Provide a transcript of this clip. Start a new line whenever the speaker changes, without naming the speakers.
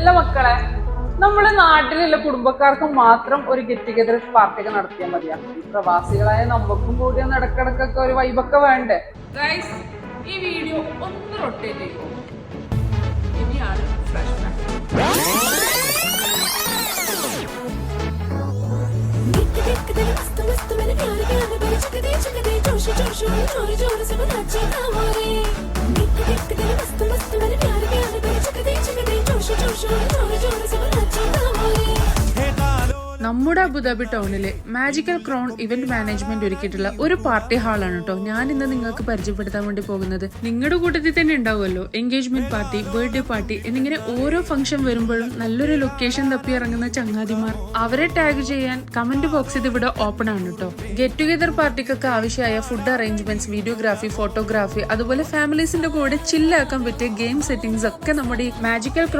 അല്ല മക്കളെ, നമ്മുടെ നാട്ടിലുള്ള കുടുംബക്കാർക്ക് മാത്രം ഒരു ഗെറ്റ് ടുഗദർ പാർട്ടിയൊക്കെ നടത്തിയാൽ മതിയാണ്. ഈ പ്രവാസികളായ നമുക്കും കൂടി ഒന്ന് ഇടക്കിടക്കൊക്കെ ഒരു വൈബൊക്കെ വേണ്ടേ? ഗൈസ്, ഈ വീഡിയോ ഒന്ന് റൊട്ടേറ്റ് ചെയ്യും. ഇനിയാണ് ഫ്ലാഷ് നമ്മുടെ അബുദാബി ടൗണിലെ മാജിക്കൽ ക്രൗൺ ഇവന്റ് മാനേജ്മെന്റ് ഒരുക്കിയിട്ടുള്ള ഒരു പാർട്ടി ഹാളാണ് കേട്ടോ ഞാൻ ഇന്ന് നിങ്ങൾക്ക് പരിചയപ്പെടുത്താൻ വേണ്ടി പോകുന്നത്. നിങ്ങളുടെ കൂട്ടത്തിൽ തന്നെ ഉണ്ടാവുമല്ലോ എൻഗേജ്മെന്റ് പാർട്ടി, ബർത്ത്ഡേ പാർട്ടി എന്നിങ്ങനെ ഓരോ ഫംഗ്ഷൻ വരുമ്പോഴും നല്ലൊരു ലൊക്കേഷൻ തപ്പി ഇറങ്ങുന്ന ചങ്ങാതിമാർ. അവരെ ടാഗ് ചെയ്യാൻ കമന്റ് ബോക്സ് ഇത് ഇവിടെ ഓപ്പൺ ആണ് കേട്ടോ. ഗെറ്റ് ടുഗദർ പാർട്ടിക്കൊക്കെ ആവശ്യമായ ഫുഡ് അറേഞ്ച്മെന്റ്സ്, വീഡിയോഗ്രാഫി, ഫോട്ടോഗ്രാഫി, അതുപോലെ ഫാമിലീസിന്റെ കൂടെ ചില്ലാക്കാൻ പറ്റിയ ഗെയിം സെറ്റിംഗ്സ് ഒക്കെ നമ്മുടെ ഈ മാജിക്കൽ ക്രൗൺ